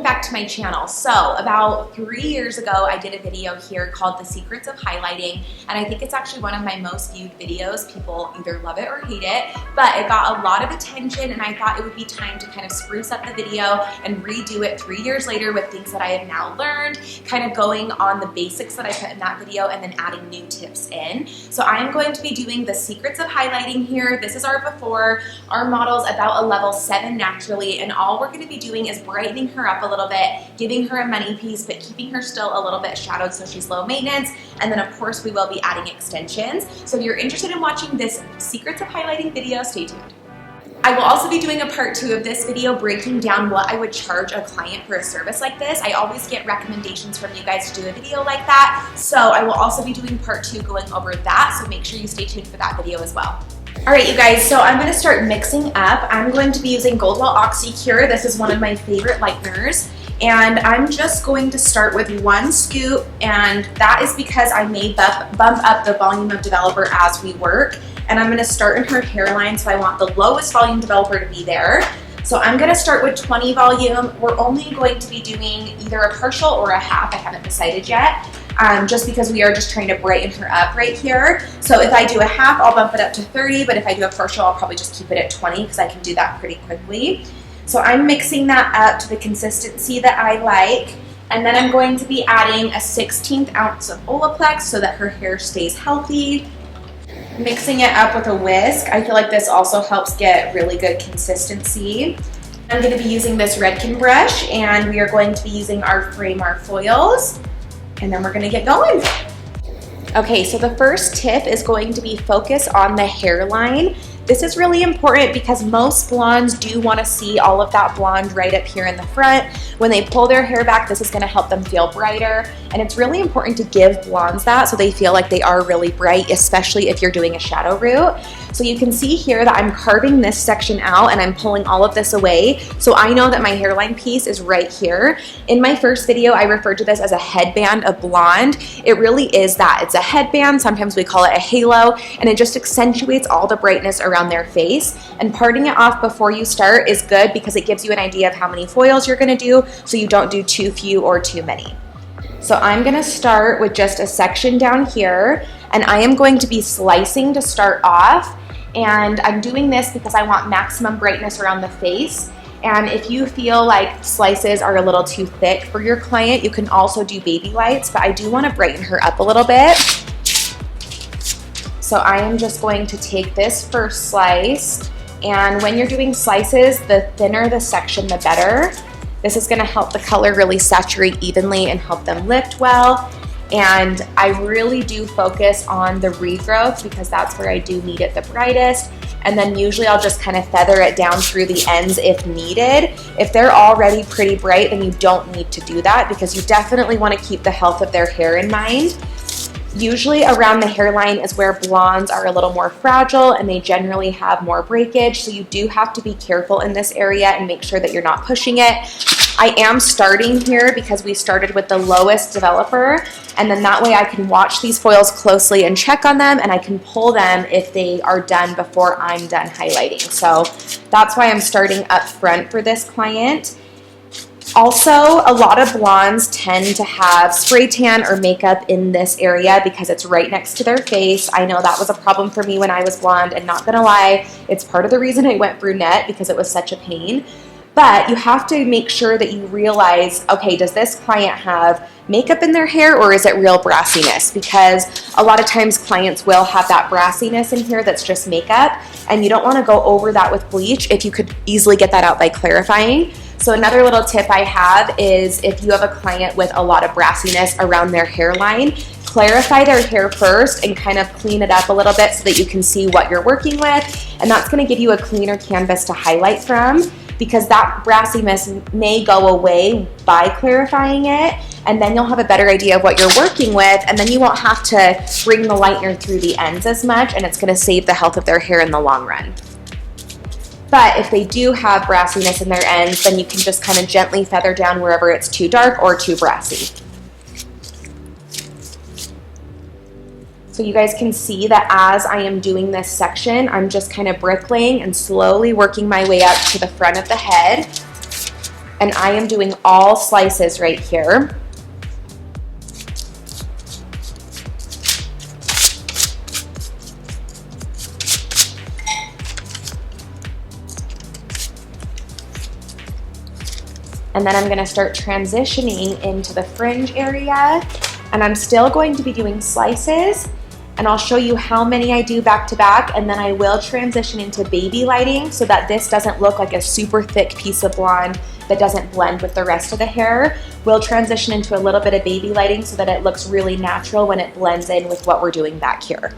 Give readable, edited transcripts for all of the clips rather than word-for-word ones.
back to my channel. So about 3 years ago, I did a video here called The Secrets of Highlighting, and I think it's actually one of my most viewed videos. People either love it or hate it, but it got a lot of attention, and I thought it would be time to kind of spruce up the video and redo it 3 years later with things that I have now learned, kind of going on the basics that I put in that video and then adding new tips in. So I am going to be doing The Secrets of Highlighting here. This is our before. Our model's about a level 7 naturally, and all we're going to be doing is brightening her up a little bit, giving her a money piece, but keeping her still a little bit shadowed so she's low maintenance. And then of course we will be adding extensions. So if you're interested in watching this Secrets of Highlighting video, stay tuned. I will also be doing a part 2 of this video breaking down what I would charge a client for a service like this. I always get recommendations from you guys to do a video like that. So I will also be doing part 2 going over that. So make sure you stay tuned for that video as well. All right, you guys, so I'm gonna start mixing up. I'm going to be using Goldwell Oxycure. This is one of my favorite lighteners. And I'm just going to start with 1 scoop, and that is because I may bump up the volume of developer as we work. And I'm gonna start in her hairline, so I want the lowest volume developer to be there. So I'm gonna start with 20 volume. We're only going to be doing either a partial or a half, I haven't decided yet. Just because we are just trying to brighten her up right here. So if I do a half, I'll bump it up to 30, but if I do a partial, I'll probably just keep it at 20 because I can do that pretty quickly. So I'm mixing that up to the consistency that I like, and then I'm going to be adding a 1/16 ounce of Olaplex so that her hair stays healthy. Mixing it up with a whisk. I feel like this also helps get really good consistency. I'm going to be using this Redken brush, and we are going to be using our Framar foils. And then we're gonna get going. Okay, so the first tip is going to be focus on the hairline. This is really important because most blondes do wanna see all of that blonde right up here in the front. When they pull their hair back, this is gonna help them feel brighter. And it's really important to give blondes that so they feel like they are really bright, especially if you're doing a shadow root. So you can see here that I'm carving this section out and I'm pulling all of this away. So I know that my hairline piece is right here. In my first video, I referred to this as a headband of blonde. It really is that. It's a headband, sometimes we call it a halo, and it just accentuates all the brightness around their face. And parting it off before you start is good because it gives you an idea of how many foils you're gonna do so you don't do too few or too many. So I'm gonna start with just a section down here, and I am going to be slicing to start off. And I'm doing this because I want maximum brightness around the face. And if you feel like slices are a little too thick for your client, you can also do baby lights, but I do want to brighten her up a little bit. So I am just going to take this first slice, and when you're doing slices, the thinner the section, the better. This is going to help the color really saturate evenly and help them lift well. And I really do focus on the regrowth because that's where I do need it the brightest. And then usually I'll just kind of feather it down through the ends if needed. If they're already pretty bright, then you don't need to do that because you definitely want to keep the health of their hair in mind. Usually around the hairline is where blondes are a little more fragile and they generally have more breakage. So you do have to be careful in this area and make sure that you're not pushing it. I am starting here because we started with the lowest developer, and then that way I can watch these foils closely and check on them, and I can pull them if they are done before I'm done highlighting. So that's why I'm starting up front for this client. Also, a lot of blondes tend to have spray tan or makeup in this area because it's right next to their face. I know that was a problem for me when I was blonde, and not gonna lie, it's part of the reason I went brunette because it was such a pain. But you have to make sure that you realize, okay, does this client have makeup in their hair or is it real brassiness? Because a lot of times clients will have that brassiness in here that's just makeup, and you don't want to go over that with bleach if you could easily get that out by clarifying. So another little tip I have is if you have a client with a lot of brassiness around their hairline, clarify their hair first and kind of clean it up a little bit so that you can see what you're working with, and that's going to give you a cleaner canvas to highlight from, because that brassiness may go away by clarifying it, and then you'll have a better idea of what you're working with, and then you won't have to bring the lightener through the ends as much, and it's going to save the health of their hair in the long run. But if they do have brassiness in their ends, then you can just kind of gently feather down wherever it's too dark or too brassy. So you guys can see that as I am doing this section, I'm just kind of bricklaying and slowly working my way up to the front of the head. and I am doing all slices right here. And then I'm gonna start transitioning into the fringe area, and I'm still going to be doing slices, and I'll show you how many I do back to back, and then I will transition into baby lighting so that this doesn't look like a super thick piece of blonde that doesn't blend with the rest of the hair. We'll transition into a little bit of baby lighting so that it looks really natural when it blends in with what we're doing back here.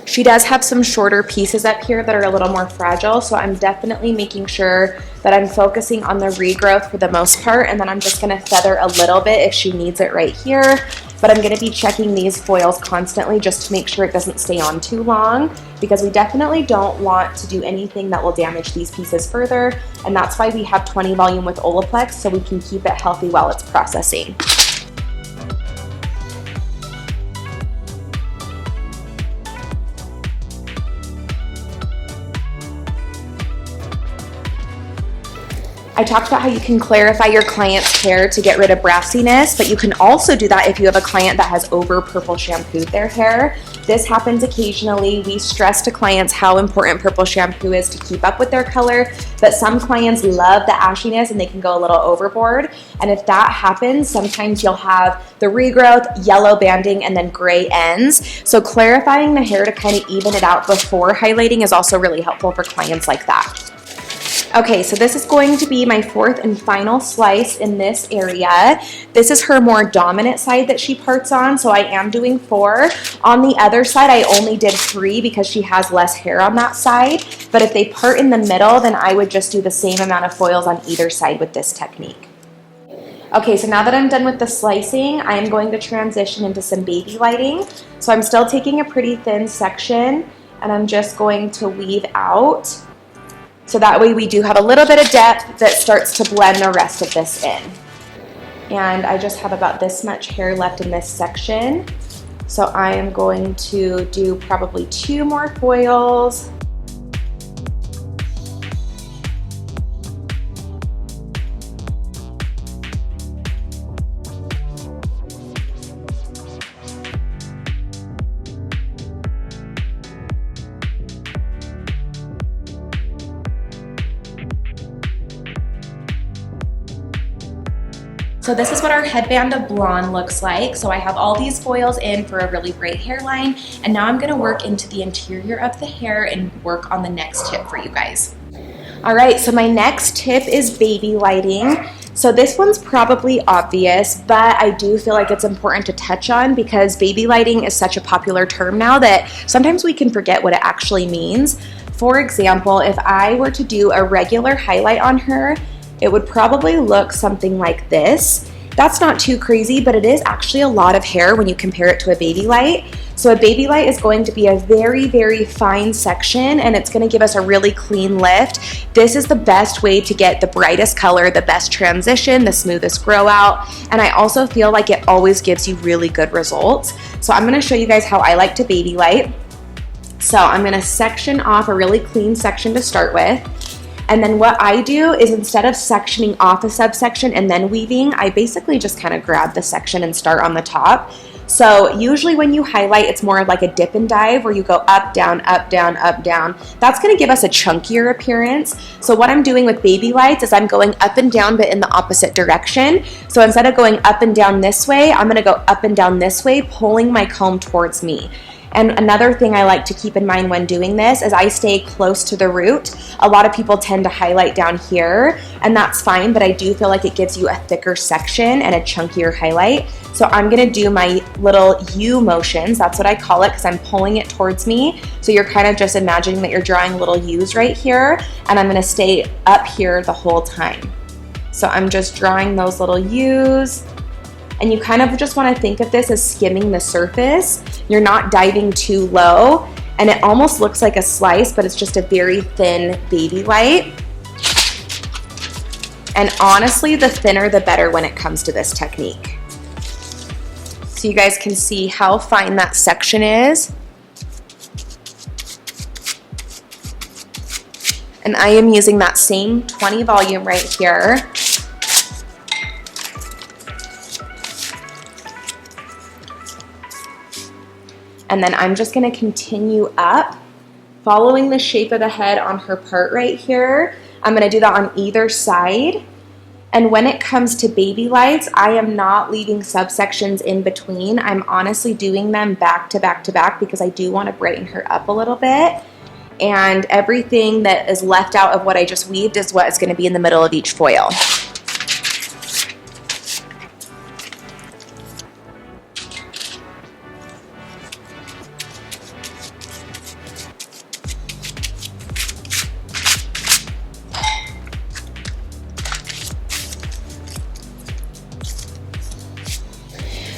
She does have some shorter pieces up here that are a little more fragile, so I'm definitely making sure that I'm focusing on the regrowth for the most part, and then I'm just gonna feather a little bit if she needs it right here. But I'm gonna be checking these foils constantly just to make sure it doesn't stay on too long, because we definitely don't want to do anything that will damage these pieces further, and that's why we have 20 volume with Olaplex, so we can keep it healthy while it's processing. I talked about how you can clarify your client's hair to get rid of brassiness, but you can also do that if you have a client that has over purple shampooed their hair. This happens occasionally. We stress to clients how important purple shampoo is to keep up with their color, but some clients love the ashiness and they can go a little overboard. And if that happens, sometimes you'll have the regrowth, yellow banding, and then gray ends. So clarifying the hair to kind of even it out before highlighting is also really helpful for clients like that. Okay, so this is going to be my fourth and final slice in this area. This is her more dominant side that she parts on, so I am doing 4. On the other side, I only did 3 because she has less hair on that side. But if they part in the middle, then I would just do the same amount of foils on either side with this technique. Okay, so now that I'm done with the slicing, I am going to transition into some baby lighting. So I'm still taking a pretty thin section, and I'm just going to weave out. So that way we do have a little bit of depth that starts to blend the rest of this in. And I just have about this much hair left in this section. So I am going to do probably 2 more foils. So this is what our headband of blonde looks like. So I have all these foils in for a really great hairline, and now I'm gonna work into the interior of the hair and work on the next tip for you guys. All right, so my next tip is baby lighting. So this one's probably obvious, but I do feel like it's important to touch on because baby lighting is such a popular term now that sometimes we can forget what it actually means. For example, if I were to do a regular highlight on her, it would probably look something like this. That's not too crazy, but it is actually a lot of hair when you compare it to a baby light. So a baby light is going to be a very, very fine section, and it's gonna give us a really clean lift. This is the best way to get the brightest color, the best transition, the smoothest grow out, and I also feel like it always gives you really good results. So I'm gonna show you guys how I like to baby light. So I'm gonna section off a really clean section to start with. And then what I do is instead of sectioning off a subsection and then weaving, I basically just kind of grab the section and start on the top. So usually when you highlight, it's more of like a dip and dive where you go up, down, up, down, up, down. That's gonna give us a chunkier appearance. So what I'm doing with baby lights is I'm going up and down but in the opposite direction. So instead of going up and down this way, I'm gonna go up and down this way, pulling my comb towards me. And another thing I like to keep in mind when doing this is I stay close to the root. A lot of people tend to highlight down here, and that's fine, but I do feel like it gives you a thicker section and a chunkier highlight. So I'm gonna do my little U motions, that's what I call it, because I'm pulling it towards me. So you're kind of just imagining that you're drawing little U's right here, and I'm gonna stay up here the whole time. So I'm just drawing those little U's. And you kind of just want to think of this as skimming the surface. You're not diving too low, and it almost looks like a slice, but it's just a very thin baby light. And honestly, the thinner the better when it comes to this technique. So you guys can see how fine that section is. And I am using that same 20 volume right here. And then I'm just gonna continue up, following the shape of the head on her part right here. I'm gonna do that on either side. And when it comes to baby lights, I am not leaving subsections in between. I'm honestly doing them back to back to back because I do want to brighten her up a little bit. And everything that is left out of what I just weaved is what is going to be in the middle of each foil.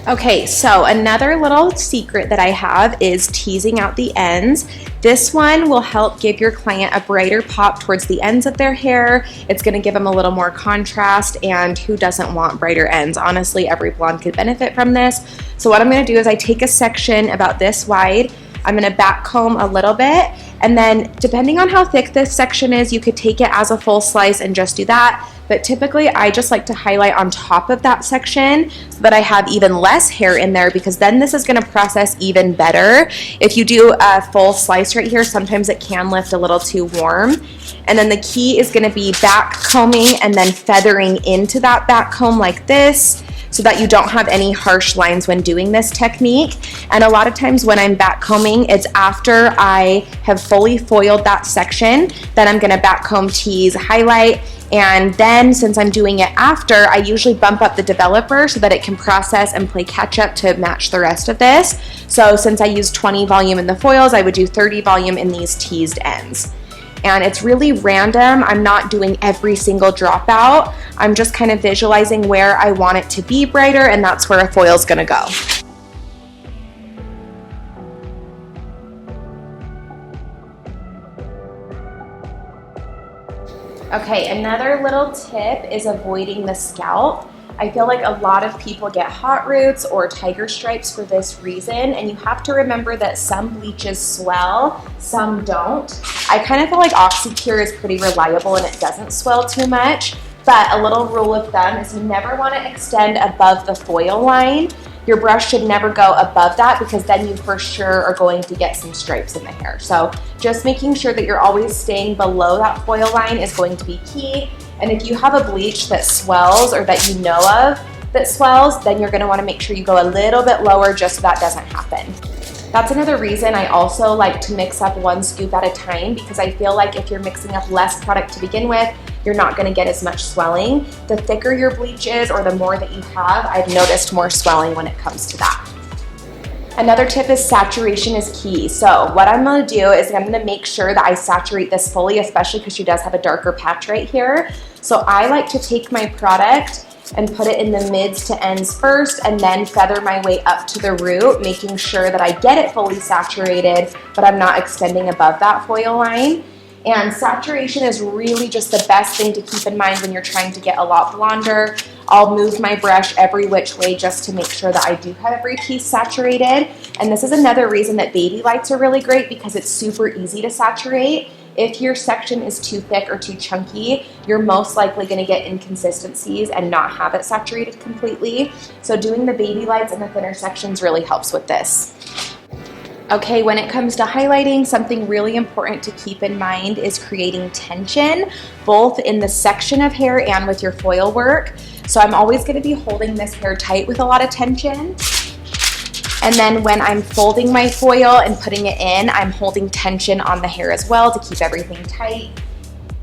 Okay, so another little secret that I have is teasing out the ends. This one will help give your client a brighter pop towards the ends of their hair. It's gonna give them a little more contrast, and who doesn't want brighter ends? Honestly, every blonde could benefit from this. So what I'm gonna do is I take a section about this wide, I'm gonna back comb a little bit, and then depending on how thick this section is, you could take it as a full slice and just do that. But typically I just like to highlight on top of that section so that I have even less hair in there, because then this is gonna process even better. If you do a full slice right here, sometimes it can lift a little too warm. And then the key is gonna be back combing and then feathering into that back comb like this, so that you don't have any harsh lines when doing this technique. And a lot of times when I'm back combing, it's after I have fully foiled that section, then I'm gonna back comb, tease, highlight, and then since I'm doing it after, I usually bump up the developer so that it can process and play catch up to match the rest of this. So since I used 20 volume in the foils, I would do 30 volume in these teased ends. And it's really random. I'm not doing every single dropout. I'm just kind of visualizing where I want it to be brighter, and that's where a foil's gonna go. Okay, another little tip is avoiding the scalp. I feel like a lot of people get hot roots or tiger stripes for this reason, and you have to remember that some bleaches swell, some don't. I kind of feel like OxyCure is pretty reliable and it doesn't swell too much, but a little rule of thumb is you never want to extend above the foil line. Your brush should never go above that, because then you for sure are going to get some stripes in the hair. So just making sure that you're always staying below that foil line is going to be key. And if you have a bleach that swells or that you know of that swells, then you're gonna wanna make sure you go a little bit lower just so that doesn't happen. That's another reason I also like to mix up one scoop at a time, because I feel like if you're mixing up less product to begin with, you're not gonna get as much swelling. The thicker your bleach is or the more that you have, I've noticed more swelling when it comes to that. Another tip is saturation is key. So what I'm gonna do is I'm gonna make sure that I saturate this fully, especially because she does have a darker patch right here. So I like to take my product and put it in the mids to ends first, and then feather my way up to the root, making sure that I get it fully saturated, but I'm not extending above that foil line. And saturation is really just the best thing to keep in mind when you're trying to get a lot blonder. I'll move my brush every which way just to make sure that I do have every piece saturated. And this is another reason that baby lights are really great, because it's super easy to saturate. If your section is too thick or too chunky, you're most likely gonna get inconsistencies and not have it saturated completely. So doing the baby lights in the thinner sections really helps with this. Okay, when it comes to highlighting, something really important to keep in mind is creating tension, both in the section of hair and with your foil work. So I'm always gonna be holding this hair tight with a lot of tension. And then when I'm folding my foil and putting it in, I'm holding tension on the hair as well to keep everything tight.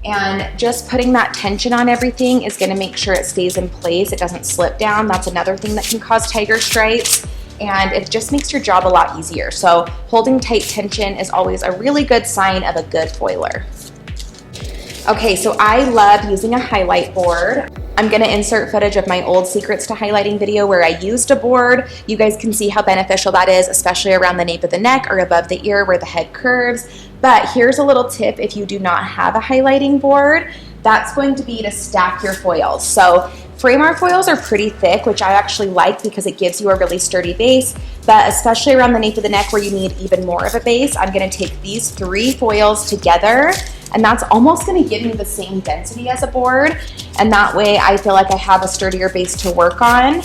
And just putting that tension on everything is gonna make sure it stays in place, it doesn't slip down. That's another thing that can cause tiger stripes. And it just makes your job a lot easier. So holding tight tension is always a really good sign of a good foiler. Okay, so I love using a highlight board. I'm gonna insert footage of my old Secrets to Highlighting video where I used a board. You guys can see how beneficial that is, especially around the nape of the neck or above the ear where the head curves. But here's a little tip if you do not have a highlighting board. that's going to be to stack your foils. So frame art foils are pretty thick, which I actually like because it gives you a really sturdy base, but especially around the nape of the neck where you need even more of a base, I'm gonna take these 3 foils together, and that's almost gonna give me the same density as a board, and that way I feel like I have a sturdier base to work on.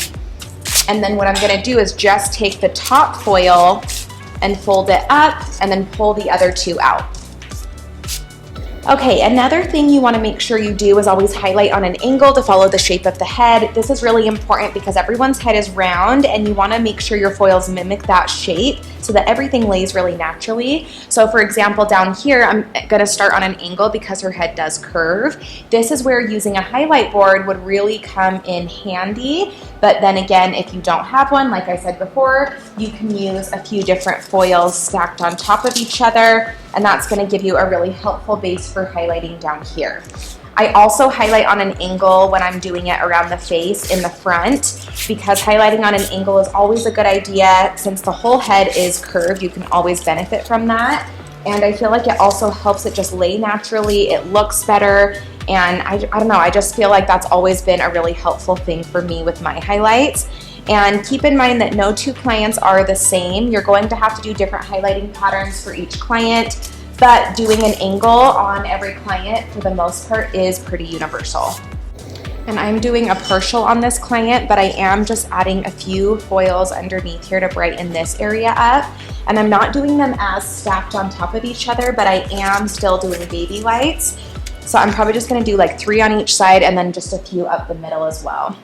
And then what I'm gonna do is just take the top foil and fold it up and then pull the other 2 out. Okay, another thing you want to make sure you do is always highlight on an angle to follow the shape of the head. This is really important because everyone's head is round and you want to make sure your foils mimic that shape so that everything lays really naturally. So for example, down here, I'm going to start on an angle because her head does curve. This is where using a highlight board would really come in handy. But then again, if you don't have one, like I said before, you can use a few different foils stacked on top of each other, and that's going to give you a really helpful base for highlighting down here. I also highlight on an angle when I'm doing it around the face in the front, because highlighting on an angle is always a good idea. Since the whole head is curved, you can always benefit from that. And I feel like it also helps it just lay naturally. It looks better. And I don't know, I just feel like that's always been a really helpful thing for me with my highlights. And keep in mind that no 2 clients are the same. You're going to have to do different highlighting patterns for each client, but doing an angle on every client for the most part is pretty universal. And I'm doing a partial on this client, but I am just adding a few foils underneath here to brighten this area up. And I'm not doing them as stacked on top of each other, but I am still doing baby lights. So I'm probably just gonna do like 3 on each side and then just a few up the middle as well.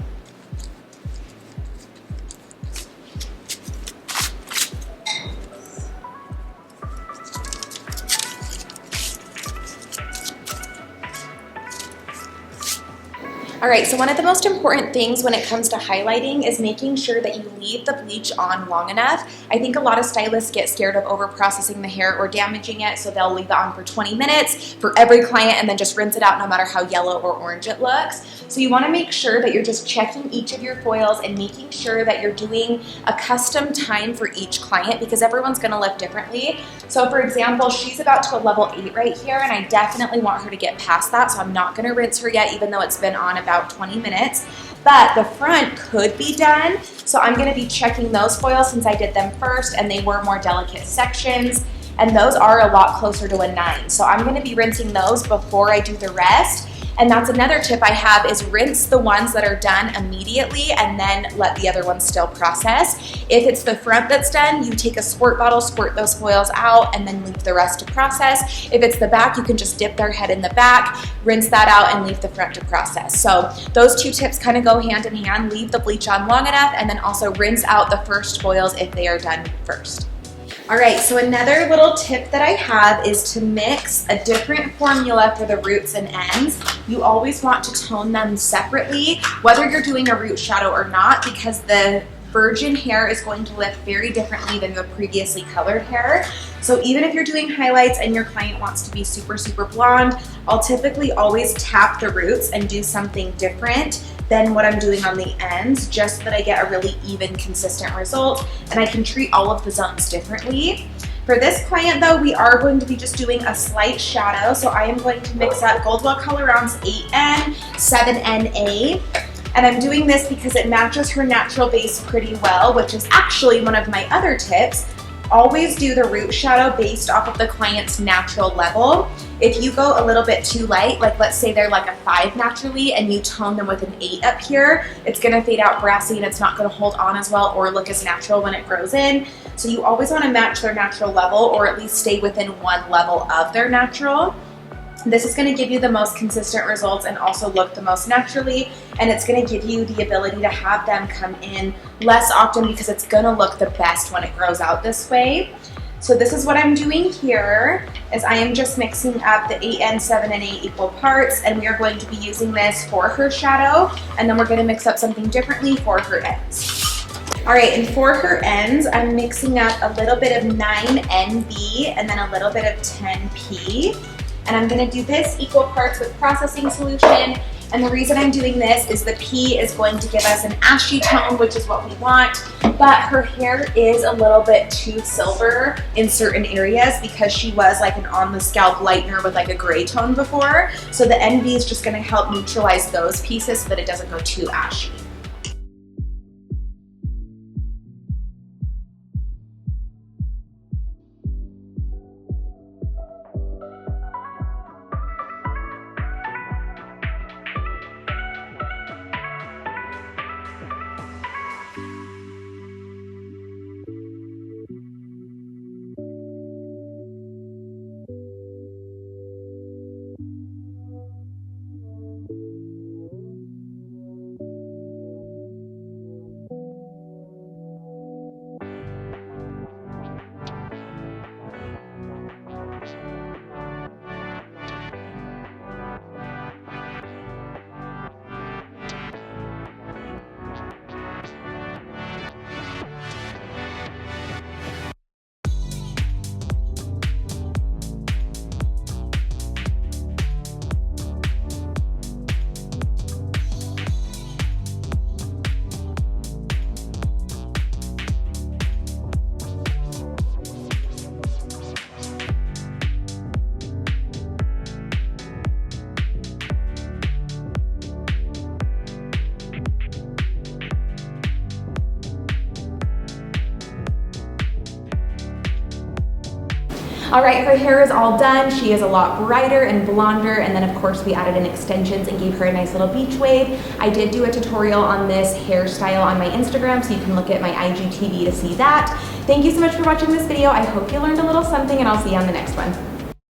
All right, so one of the most important things when it comes to highlighting is making sure that you leave the bleach on long enough. I think a lot of stylists get scared of over-processing the hair or damaging it, so they'll leave it on for 20 minutes for every client and then just rinse it out no matter how yellow or orange it looks. So you wanna make sure that you're just checking each of your foils and making sure that you're doing a custom time for each client because everyone's gonna lift differently. So for example, she's about to a level 8 right here, and I definitely want her to get past that, so I'm not gonna rinse her yet, even though it's been on about 20 minutes. But the front could be done, so I'm gonna be checking those foils since I did them first and they were more delicate sections, and those are a lot closer to a 9. So I'm gonna be rinsing those before I do the rest. And that's another tip I have is rinse the ones that are done immediately and then let the other ones still process. If it's the front that's done, you take a squirt bottle, squirt those foils out, and then leave the rest to process. If it's the back, you can just dip their head in the back, rinse that out, and leave the front to process. So those 2 tips kind of go hand in hand. Leave the bleach on long enough, and then also rinse out the first foils if they are done first. All right, so another little tip that I have is to mix a different formula for the roots and ends. You always want to tone them separately, whether you're doing a root shadow or not, because the virgin hair is going to lift very differently than the previously colored hair. So even if you're doing highlights and your client wants to be super, super blonde, I'll typically always tap the roots and do something different than what I'm doing on the ends, just so that I get a really even, consistent result, and I can treat all of the zones differently. For this client though, we are going to be just doing a slight shadow, so I am going to mix up Goldwell Color Rounds 8N, 7NA, and I'm doing this because it matches her natural base pretty well, which is actually one of my other tips. Always do the root shadow based off of the client's natural level. If you go a little bit too light, like let's say they're like a 5 naturally and you tone them with an 8 up here, it's gonna fade out brassy and it's not gonna hold on as well or look as natural when it grows in. So you always wanna match their natural level or at least stay within one level of their natural. This is gonna give you the most consistent results and also look the most naturally, and it's gonna give you the ability to have them come in less often because it's gonna look the best when it grows out this way. So this is what I'm doing here, is I am just mixing up the 8N, 7, and 8 equal parts, and we are going to be using this for her shadow, and then we're gonna mix up something differently for her ends. All right, and for her ends, I'm mixing up a little bit of 9NB and then a little bit of 10P. And I'm gonna do this equal parts with processing solution And the reason I'm doing this is the P is going to give us an ashy tone, which is what we want, but her hair is a little bit too silver in certain areas because she was like an on the scalp lightener with like a gray tone before. So the NV is just gonna help neutralize those pieces so that it doesn't go too ashy. All right, her hair is all done. She is a lot brighter and blonder, and then of course we added in extensions and gave her a nice little beach wave. I did do a tutorial on this hairstyle on my Instagram, so you can look at my IGTV to see that. Thank you so much for watching this video. I hope you learned a little something, and I'll see you on the next one.